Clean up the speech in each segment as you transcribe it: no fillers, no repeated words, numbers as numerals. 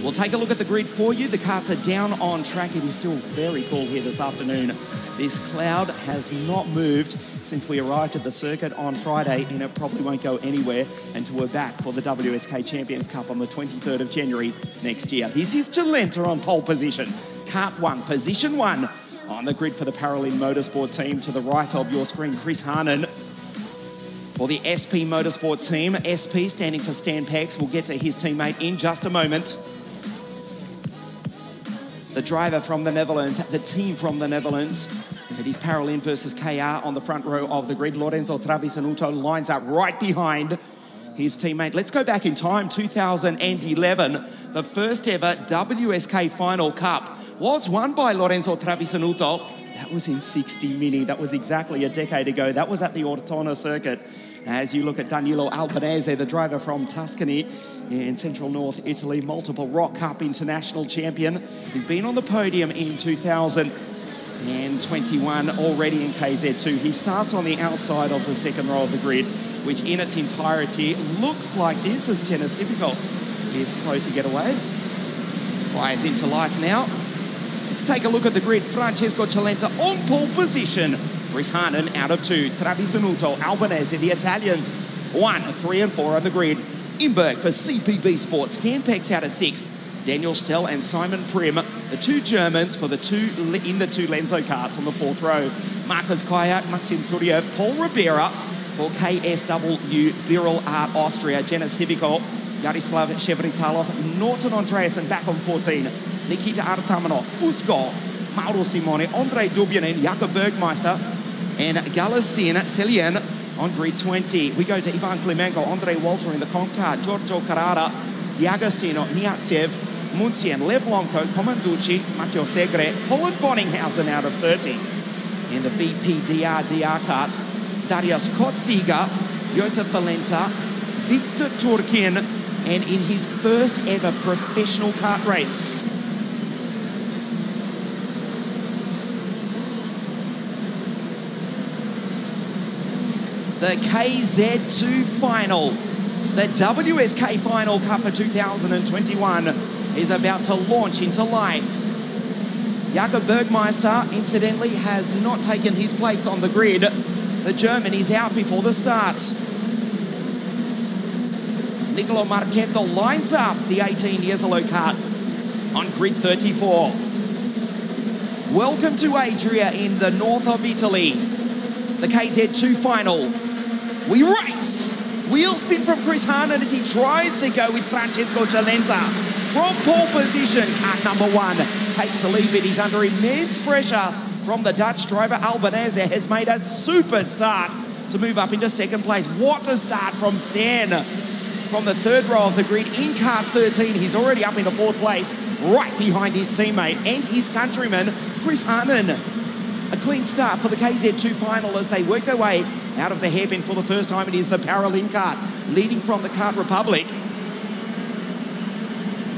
We'll take a look at the grid for you. The karts are down on track. It is still very cool here this afternoon. This cloud has not moved since we arrived at the circuit on Friday, and it probably won't go anywhere until we're back for the WSK Champions Cup on the 23rd of January next year. This is Jolenta on pole position. Kart 1, position 1 on the grid for the Paralin Motorsport team. To the right of your screen, Chris Harnon. For the SP Motorsport team, SP standing for Stan Pex. We'll get to his teammate in just a moment. The driver from the Netherlands, the team from the Netherlands. It is Paralin versus KR on the front row of the grid. Lorenzo Travisanuto lines up right behind his teammate. Let's go back in time, 2011. The first ever WSK Final Cup was won by Lorenzo Travisanuto. That was in 60 Mini. That was exactly a decade ago. That was at the Ortona circuit. As you look at Danilo Albanese, the driver from Tuscany in central north Italy, multiple Rock Cup international champion. He's been on the podium in 2021 already in KZ2. He starts on the outside of the second row of the grid, which in its entirety looks like this as Jenna Civico is slow to get away. Fires into life now. Let's take a look at the grid. Francesco Jolenta on pole position. Chris Harnon out of 2. Travisanuto, Albanese, the Italians. 1, 3 and 4 on the grid. Imberg for CPB Sports. Stan Pex out of 6. Daniel Stell and Simon Prim, the 2 Germans for the 2 Lenzo karts on the 4th row. Marcus Kajak, Maxim Turiev, Paul Ribera for KSW Birel Art Austria. Jenna Civico, Yarislav Shevritalov, Norton Andreasen back on 14. Nikita Artamanov, Fusco, Mauro Simone, Andrei Dubyanin, Jakob Bergmeister, and Galasin Selien on grid 20. We go to Ivan Klimenko, Andrei Walter in the Concard, Giorgio Carrara, Diagostino, Niatsev, Muncien, Lev Lonko, Comanducci, Matteo Segre, Colin Bonninghausen out of 30. In the VPDR DR kart, Darius Kottiga, Josef Valenta, Victor Turkin, and in his first ever professional kart race, the KZ2 final, the WSK Final Cup for 2021 is about to launch into life. Jakob Bergmeister, incidentally, has not taken his place on the grid. The German is out before the start. Nicolo Marchetto lines up the 18 Jesolo kart on grid 34. Welcome to Adria in the north of Italy. The KZ2 final. We race! Wheel spin from Chris Harnon as he tries to go with Francesco Jolenta. From pole position, kart number 1 takes the lead, but he's under immense pressure from the Dutch driver. Albanese has made a super start to move up into second place. What a start from Stan. From the 3rd row of the grid in kart 13, he's already up into 4th place, right behind his teammate and his countryman, Chris Harnon. A clean start for the KZ2 final as they work their way out of the hairpin for the first time. It is the Paralin kart leading from the Kart Republic.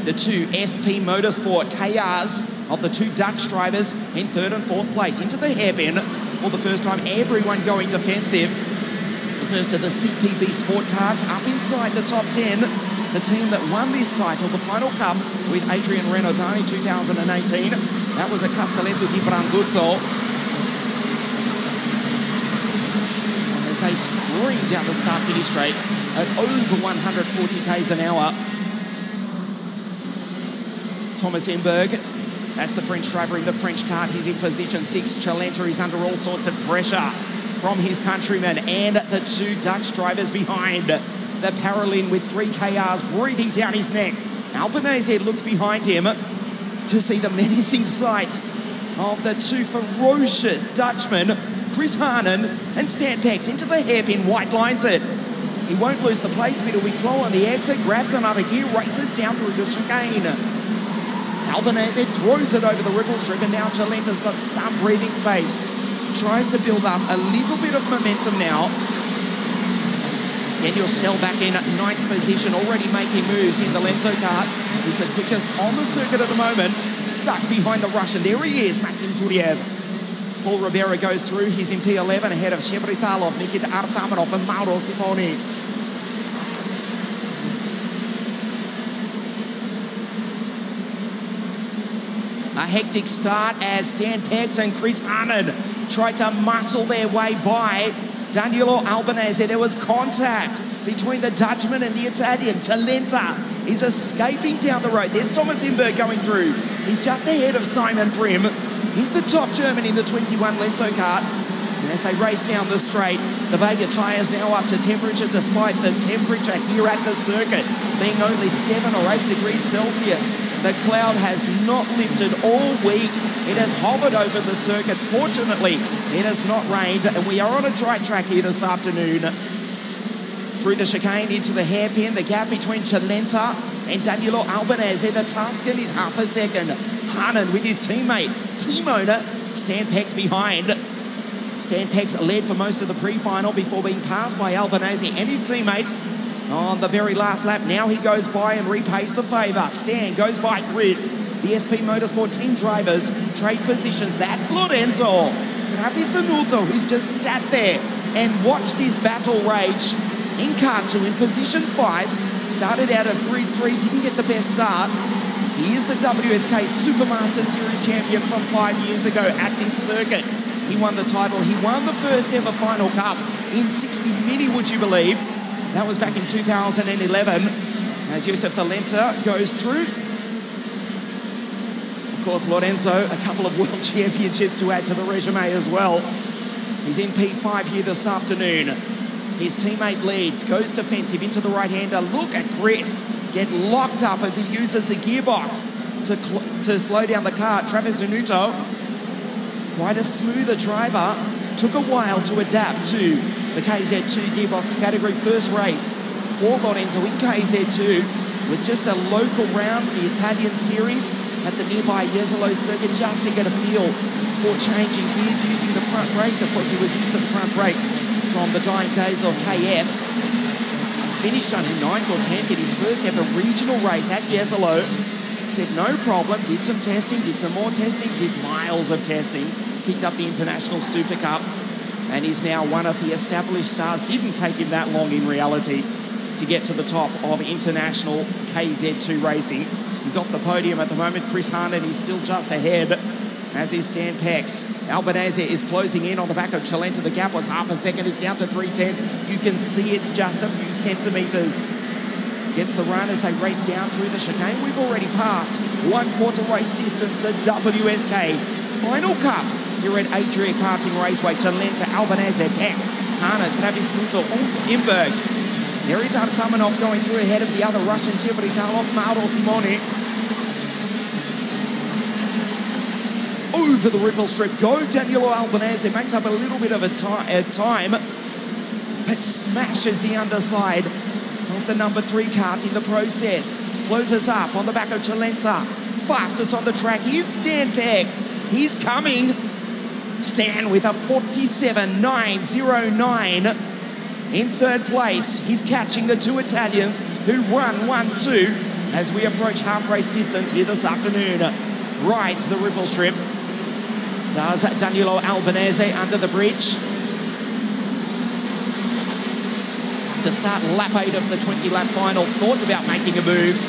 The 2 SP Motorsport KRs of the 2 Dutch drivers in 3rd and 4th place into the hairpin for the first time. Everyone going defensive. The first of the CPB Sport karts up inside the top 10. The team that won this title, the Final Cup with Adrian Renaudin in 2018. That was at Castelletto di Branduzzo. They scream down the start-finish straight at over 140 k's an hour. Thomas Imberg, that's the French driver in the French kart. He's in position 6. Jolenta is under all sorts of pressure from his countrymen and the 2 Dutch drivers behind. The Paralin with 3 KRs breathing down his neck. Albanese looks behind him to see the menacing sight of the 2 ferocious Dutchmen, Chris Harnon and Stan Pex into the hairpin. White lines it. He won't lose the place, but he'll be slow on the exit, grabs another gear, races down through the chicane. Albanese throws it over the ripple strip, and now Jolenta's got some breathing space. Tries to build up a little bit of momentum now. Daniel Stell back in 9th position, already making moves in the Lenzo kart. He's the quickest on the circuit at the moment, stuck behind the Russian. There he is, Maxim Turiev. Paul Ribera goes through. He's in P11 ahead of Shevritalov, Nikita Artamanov and Mauro Simone. A hectic start as Stan Pex and Chris Harnon tried to muscle their way by Danilo Albanese. There was contact between the Dutchman and the Italian. Celenta is escaping down the road. There's Thomas Imberg going through. He's just ahead of Simon Prim. He's the top German in the 21 Lenzo kart. And as they race down the straight, the Vega tyres now up to temperature, despite the temperature here at the circuit being only 7 or 8 degrees Celsius. The cloud has not lifted all week. It has hovered over the circuit. Fortunately, it has not rained, and we are on a dry track here this afternoon. Through the chicane into the hairpin, the gap between Celenta and Danilo Albanese. The Tuscan is half a second. Harnon with his teammate, team owner, Stan Pex behind. Stan Pex led for most of the pre-final before being passed by Albanese and his teammate on the very last lap. Now he goes by and repays the favour. Stan goes by Chris. The SP Motorsport team drivers trade positions. That's Lorenzo Travisanuto, who's just sat there and watched this battle rage. In car 2 in position 5, started out of grid 3, didn't get the best start. He is the WSK Supermaster Series champion from 5 years ago at this circuit. He won the title. He won the first ever Final Cup in 60 Mini, would you believe? That was back in 2011. As Josef Valenta goes through. Of course, Lorenzo, a couple of world championships to add to the resume as well. He's in P5 here this afternoon. His teammate leads, goes defensive into the right-hander. Look at Chris get locked up as he uses the gearbox to slow down the car. Travisanuto, quite a smoother driver, took a while to adapt to the KZ2 gearbox category. First race for Lorenzo in KZ2 was just a local round, the Italian series at the nearby Jesolo circuit, just to get a feel for changing gears using the front brakes. Of course, he was used to the front brakes from the dying days of KF. Finished only 9th or 10th in his first ever regional race at Jesolo. Said no problem, did some testing, did some more testing, did miles of testing. Picked up the International Super Cup and is now one of the established stars. Didn't take him that long in reality to get to the top of international KZ2 racing. He's off the podium at the moment. Chris Harnon is still just ahead, as is Stan Pex. Albanese is closing in on the back of Celenta. The gap was half a second, it's down to 3/10. You can see it's just a few centimetres. Gets the run as they race down through the chicane. We've already passed 1/4 race distance, the WSK Final Cup here at Adria Karting Raceway. Celenta, Albanese, Pex, Harnon, Travisanuto, Imberg. There is Artamanov going through ahead of the other Russian Chevrolet Karlov, Mauro Simone. Over the ripple strip goes Danilo Albanese. Makes up a little bit of a time, but smashes the underside of the number 3 kart in the process. Closes up on the back of Celenta. Fastest on the track. Here's Stan Pex. He's coming. Stan with a 47.909 in 3rd place. He's catching the 2 Italians who run 1-2 as we approach half race distance here this afternoon. Rides the ripple strip. Does Danilo Albanese under the bridge to start lap 8 of the 20-lap final. Thought about making a move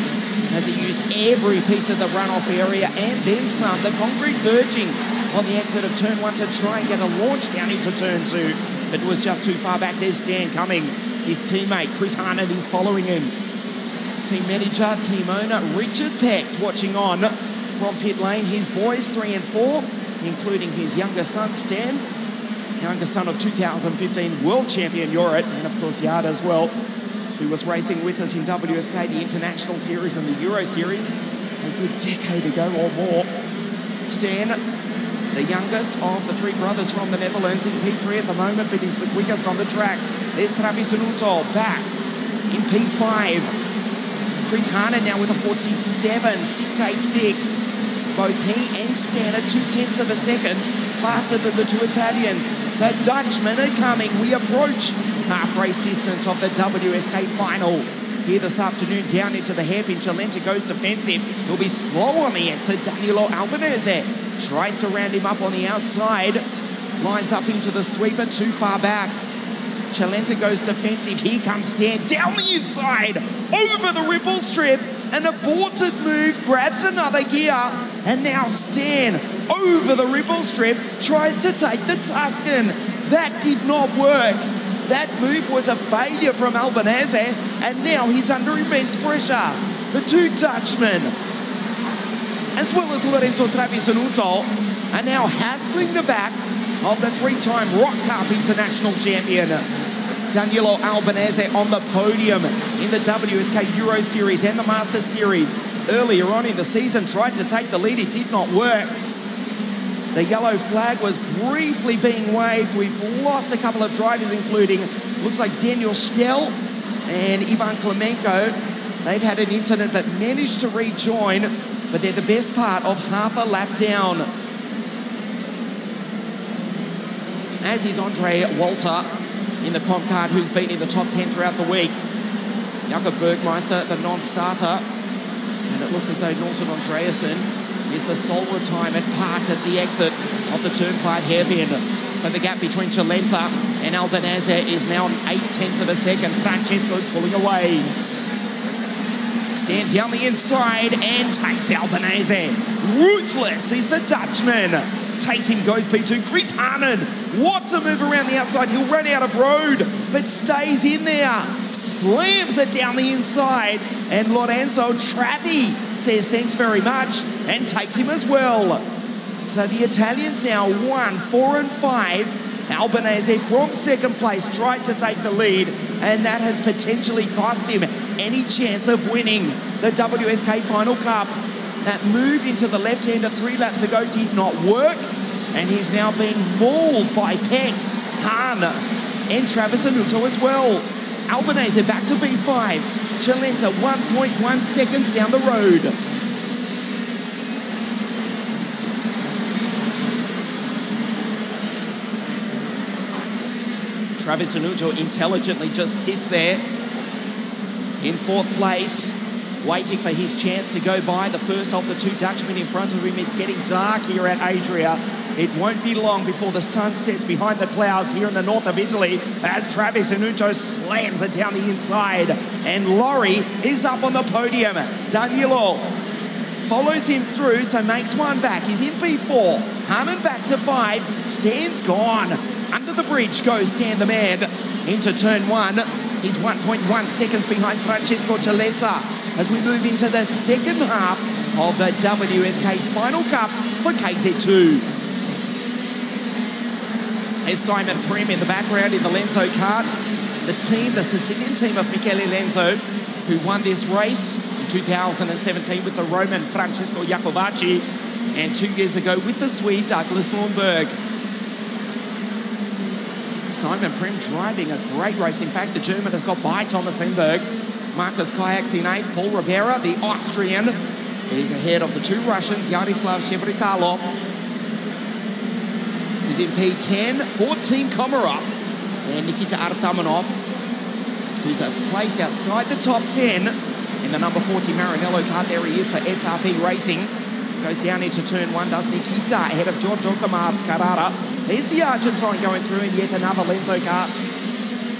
as he used every piece of the runoff area and then some. The concrete verging on the exit of turn 1 to try and get a launch down into turn 2. But it was just too far back. There's Stan coming. His teammate, Chris Harnon, is following him. Team manager, team owner, Richard Pex watching on from pit lane. His boys, 3 and 4, including his younger son, Stan, younger son of 2015 world champion Jorit, and of course Yard as well, who was racing with us in WSK, the International Series and the Euro Series, a good decade ago or more. Stan, the youngest of the 3 brothers from the Netherlands, in P3 at the moment, but he's the quickest on the track. There's Travisanuto back in P5. Chris Harnon now with a 47.686. Both he and Stan are 0.2 of a second faster than the 2 Italians. The Dutchmen are coming. We approach half race distance of the WSK final here this afternoon. Down into the hairpin. Celenta goes defensive. He'll be slow on the exit. Danilo Albanese tries to round him up on the outside. Lines up into the sweeper, too far back. Celenta goes defensive. Here comes Stan down the inside, over the ripple strip. An aborted move, grabs another gear, and now Stan, over the ripple strip, tries to take the Tuscan. That did not work. That move was a failure from Albanese, and now he's under immense pressure. The two Dutchmen, as well as Lorenzo Travisanuto, are now hassling the back of the three-time Rock Cup international champion. Danilo Albanese on the podium in the WSK Euro Series and the Masters Series. Earlier on in the season, tried to take the lead, it did not work. The yellow flag was briefly being waved. We've lost a couple of drivers, including, looks like Daniel Stell and Ivan Klemenko. They've had an incident but managed to rejoin, but they're the best part of half a lap down. As is Andre Walter in the comp card, who's been in the top 10 throughout the week. Jakob Bergmeister, the non-starter. And it looks as though Norton Andreasen is the sole retirement, parked at the exit of the Turn 5 hairpin. So the gap between Cilenta and Albanese is now 0.8 of a second. Francesco's pulling away. Stan down the inside and takes Albanese. Ruthless is the Dutchman. Takes him, goes P2. Chris Harnon, what a move around the outside. He'll run out of road, but stays in there. Slams it down the inside. And Lorenzo Travi says thanks very much and takes him as well. So the Italians now 1, 4 and 5. Albanese from second place tried to take the lead, and that has potentially cost him any chance of winning the WSK Final Cup. That move into the left-hander 3 laps ago did not work, and he's now being mauled by Pex, Hahn, and Travisanuto as well. Albanese back to B5. Cilenta 1.1 seconds down the road. Travisanuto intelligently just sits there in 4th place, waiting for his chance to go by the first of the two Dutchmen in front of him. It's getting dark here at Adria. It won't be long before the sun sets behind the clouds here in the north of Italy as Travisanuto slams it down the inside. And Laurie is up on the podium. Danilo follows him through, so makes one back. He's in P4. Harmon back to 5. Stan's gone. Under the bridge goes Stan the man into turn 1. He's 1.1 seconds behind Francesco Cilenta as we move into the second half of the WSK Final Cup for KZ2. There's Simon Prim in the background in the Lenzo kart. The team, the Sicilian team of Michele Lenzo, who won this race in 2017 with the Roman Francesco Iacovacci, and 2 years ago with the Swede Douglas Lundberg. Simon Prim driving a great race. In fact, the German has got by Thomas Hemberg. Marcus Kayaks in 8th. Paul Ribera, the Austrian, is ahead of the two Russians, Yaroslav Shevritalov, who's in P10, 14 Komarov, and Nikita Artamanov, who's a place outside the top 10 in the number 40 Maranello car. There he is for SRP Racing. Goes down into turn 1, does Nikita ahead of Giorgio Carrara. There's the Argentine going through in yet another Lenzo car.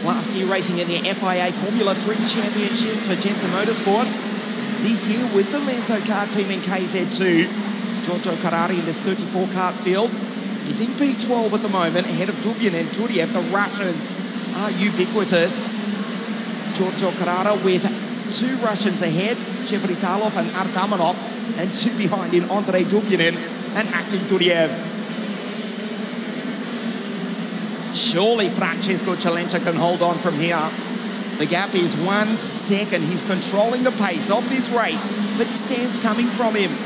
Last year racing in the FIA Formula 3 Championships for Jensen Motorsport. This year with the Lenzo car team in KZ2. Giorgio Carrara in this 34 kart field. He's in P12 at the moment, ahead of Dubin and Turiev. The Russians are ubiquitous. Giorgio Carrara with two Russians ahead, Shevritalov and Artamanov, and two behind in Andrei Dubinin and Maxim Turiev. Surely Francesco Cilenta can hold on from here. The gap is 1 second. He's controlling the pace of this race, but Stan's coming for him.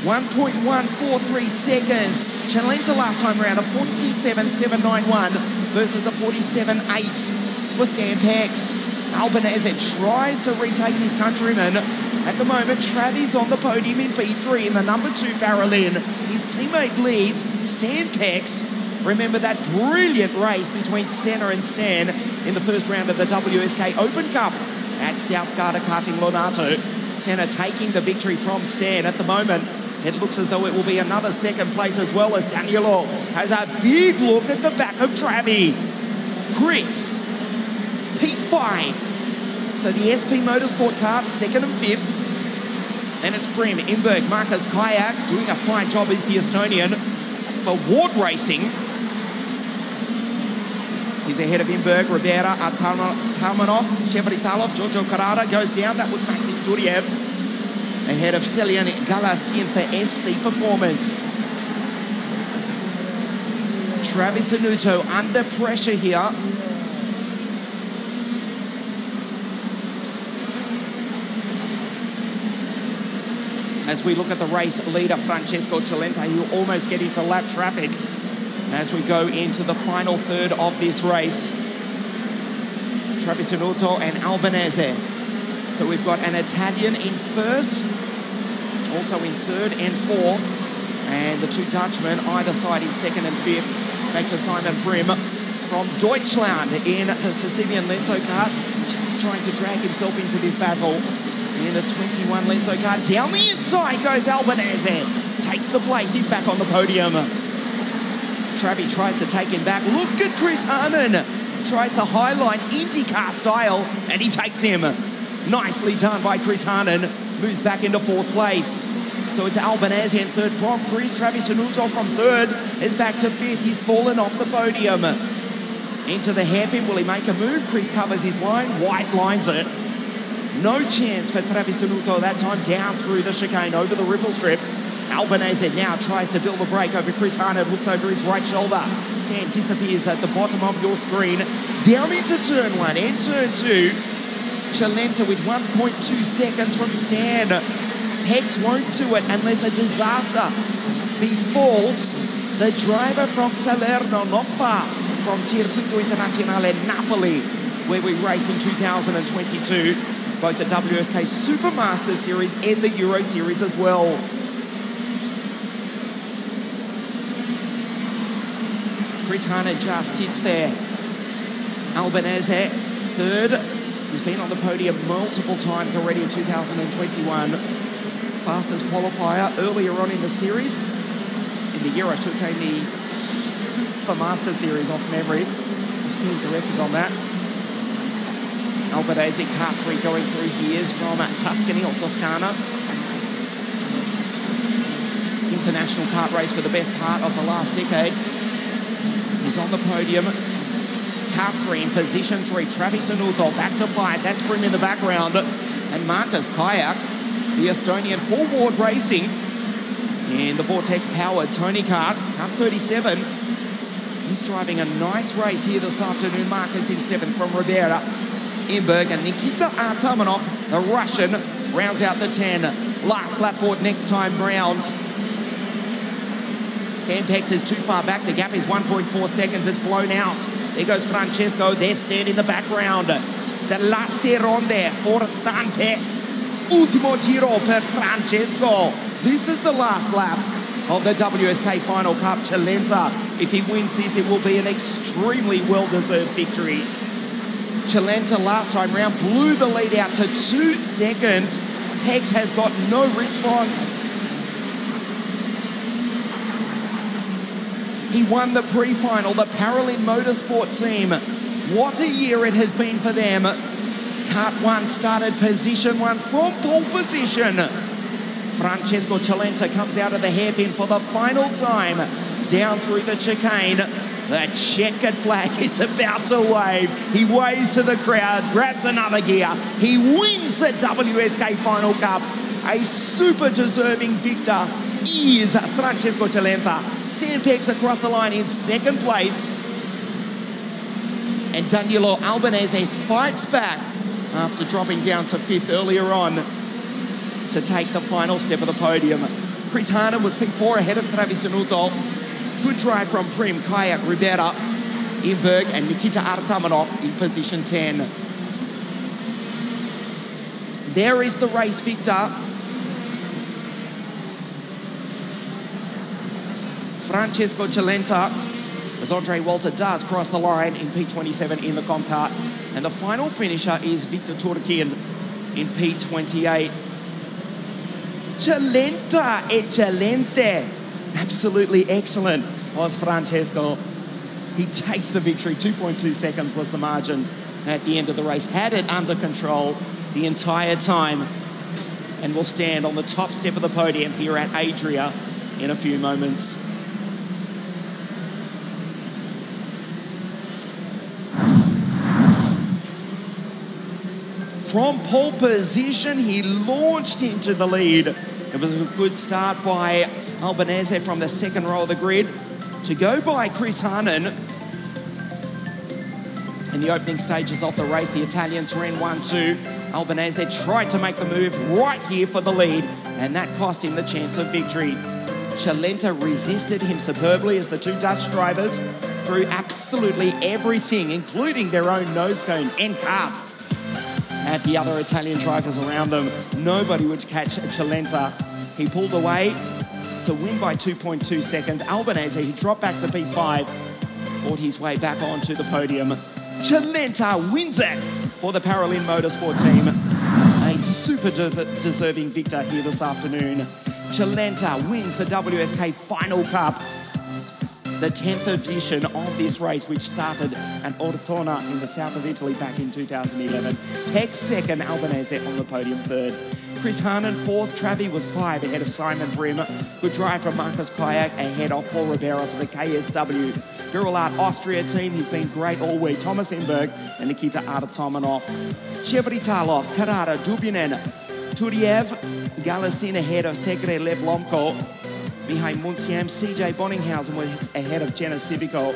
1.143 seconds. Cilenta last time around a 47.791 versus a 47.8 for Stan Pex. Albanese tries to retake his countryman. At the moment, Travi's on the podium in P3 in the number 2 Paralin. His teammate leads, Stan Pex. Remember that brilliant race between Senna and Stan in the first round of the WSK Open Cup at South Garda Karting Lonato. Senna taking the victory from Stan. At the moment, it looks as though it will be another second place, as well as Danilo has a big look at the back of Travi. Chris, P5. So the SP Motorsport cars, 2nd and 5th. Then it's Prim, Imberg, Marcus Kayak, doing a fine job as the Estonian for Ward Racing. He's ahead of Imberg, Ribera, Tarmanov, Chevritalov, Giorgio Carrara goes down. That was Maxim Turiev. Ahead of Celian Galassian for SC Performance. Travis Anuto under pressure here. As we look at the race leader, Francesco Cilenta, he'll almost get into lap traffic as we go into the final third of this race. Travis Anuto and Albanese. So we've got an Italian in first, also in third and fourth, and the two Dutchmen either side in 2nd and 5th. Back to Simon Prim from Deutschland in the Sicilian Lenzo kart, just trying to drag himself into this battle. In the 21 Lenzo kart, down the inside goes Albanese, takes the place, he's back on the podium. Travi tries to take him back. Look at Chris Harnon, tries to highline IndyCar style, and he takes him. Nicely done by Chris Harnon, moves back into 4th place. So it's Albanese in third from Chris. Travis Anuto from third is back to 5th. He's fallen off the podium. Into the hairpin, will he make a move? Chris covers his line, White lines it. No chance for Travis Anuto that time, down through the chicane, over the ripple strip. Albanese now tries to build a break over Chris Harnon, looks over his right shoulder. Stan disappears at the bottom of your screen. Down into turn 1 and turn 2. Cilenta with 1.2 seconds from Stan. Pex won't do it unless a disaster befalls the driver from Salerno, not far from Circuito Internazionale Napoli, where we race in 2022. Both the WSK Supermaster Series and the Euro Series as well. Chris Harnon just sits there. Albanese, third. He's been on the podium multiple times already in 2021. Fastest qualifier earlier on in the series. In the year, I should say, in the Supermaster Series off memory. I'm still corrected on that. Albanese, kart 3 going through. He is from Tuscany or Toscana. International kart race for the best part of the last decade. He's on the podium. Car 3 in position 3. Travis Anuto back to 5. That's Prim in the background. And Marcus Kayak, the Estonian for Ward Racing in the Vortex-powered Tony kart. Car 37. He's driving a nice race here this afternoon. Marcus in 7th from Ribera. Imberg and Nikita Artamanov, the Russian, rounds out the 10. Last lap board next time round. Stan Pex is too far back. The gap is 1.4 seconds. It's blown out. There goes Francesco. There's Stan in the background. The last ronde for Stan Pex. Ultimo giro per Francesco. This is the last lap of the WSK Final Cup. Cilenta, if he wins this, it will be an extremely well-deserved victory. Cilenta last time round blew the lead out to 2 seconds. Pex has got no response. He won the pre-final, the Paralin Motorsport team. What a year it has been for them. Kart 1 started position 1 from pole position. Francesco Cilenta comes out of the hairpin for the final time. Down through the chicane. The checkered flag is about to wave. He waves to the crowd, grabs another gear. He wins the WSK Final Cup. A super deserving victor is Francesco Cilenta. Stan Pex across the line in 2nd place. And Danilo Albanese fights back after dropping down to 5th earlier on to take the final step of the podium. Chris Harnon was P4 ahead of Travis Anuto. Good drive from Prim, Kayak, Ribera, Imberg and Nikita Artamanov in position 10. There is the race victor. Francesco Cilenta, as Andre Walter does cross the line in P27 in the comp kart. And the final finisher is Victor Turkin in P28. Cilenta, excelente. Absolutely excellent was Francesco. He takes the victory. 2.2 seconds was the margin at the end of the race, had it under control the entire time, and will stand on the top step of the podium here at Adria in a few moments. From pole position, he launched into the lead. It was a good start by Albanese from the second row of the grid to go by Chris Harnon. In the opening stages of the race, the Italians ran 1-2. Albanese tried to make the move right here for the lead, and that cost him the chance of victory. Chalenta resisted him superbly as the two Dutch drivers threw absolutely everything, including their own nose cone and cart, at the other Italian drivers around them. Nobody would catch Chalenta. He pulled away to win by 2.2 seconds. Albanese, he dropped back to P5, fought his way back onto the podium. Chalenta wins it for the Paralin Motorsport team. A super deserving victor here this afternoon. Chalenta wins the WSK Final Cup, the 10th edition of this race, which started at Ortona in the south of Italy back in 2011. Heck second, Albanese on the podium third. Chris Harnon fourth, Travi was 5 ahead of Simon Brim. Good drive from Marcus Kayak ahead of Paul Ribera for the KSW Virulat Austria team. He's been great all week. Thomas Enberg and Nikita Artomanov. Chevritalov, Karada, Dubinin, Turiev, Galasin ahead of Segre Leblomko. Behind Munsiam, CJ Bonninghausen was ahead of Jenna Civico,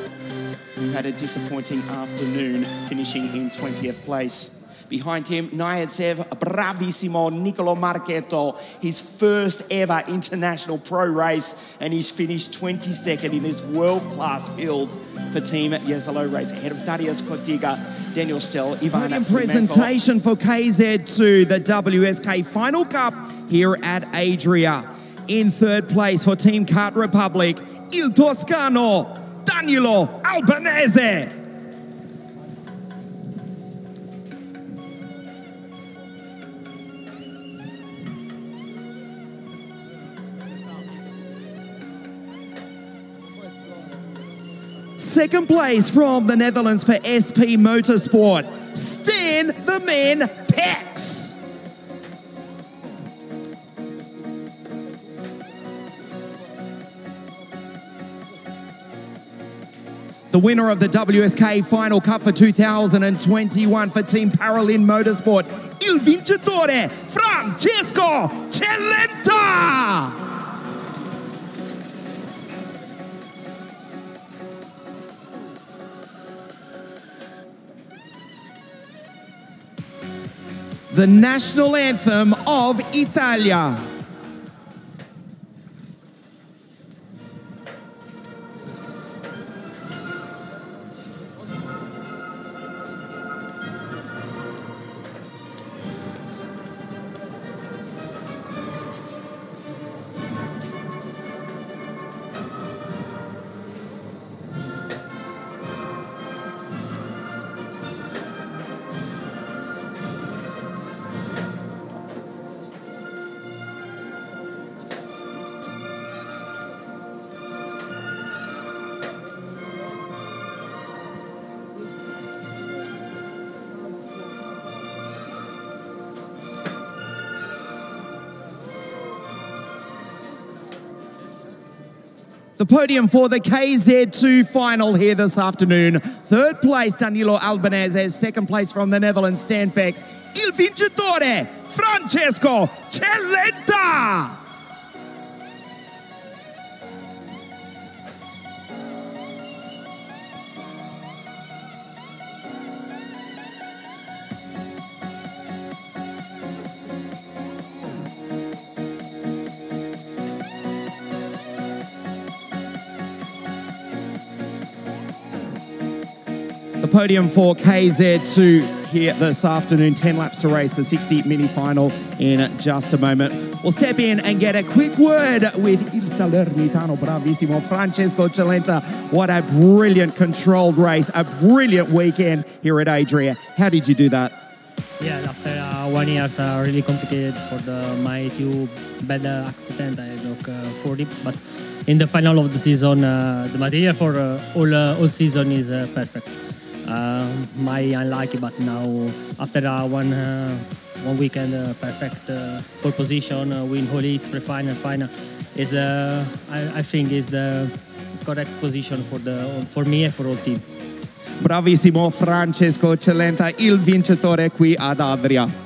who had a disappointing afternoon, finishing in 20th place. Behind him, Nayatsev, bravissimo, Nicolo Marchetto, his first ever international pro race, and he's finished 22nd in this world-class field for Team Yesalo race, ahead of Thaddeus Cortiga, Daniel Stell, Ivana presentation for KZ2, the WSK Final Cup here at Adria. In third place for Team Kart Republic, Il Toscano, Danilo Albanese. Second place from the Netherlands for SP Motorsport, Stan the Man Pex. The winner of the WSK Final Cup for 2021 for Team Paralin Motorsport, il vincitore Francesco Chalenta! The national anthem of Italia. The podium for the KZ2 final here this afternoon. Third place, Danilo Albanese. Second place from the Netherlands, Stan Pex. Il vincitore, Francesco Chalenta! The podium for KZ2 here this afternoon. 10 laps to race, the 60 mini final in just a moment. We'll step in and get a quick word with Il Salernitano bravissimo Francesco Chalenta. What a brilliant controlled race, a brilliant weekend here at Adria. How did you do that? Yeah, after 1 year, really complicated for my two bad accident. I broke 4 ribs, but in the final of the season, the material for all season is perfect. My unlucky, but now after one weekend perfect pole position, win whole heats, pre-final, final is I think is the correct position for me e for all team. Bravissimo Francesco Celenta, il vincitore qui ad Adria.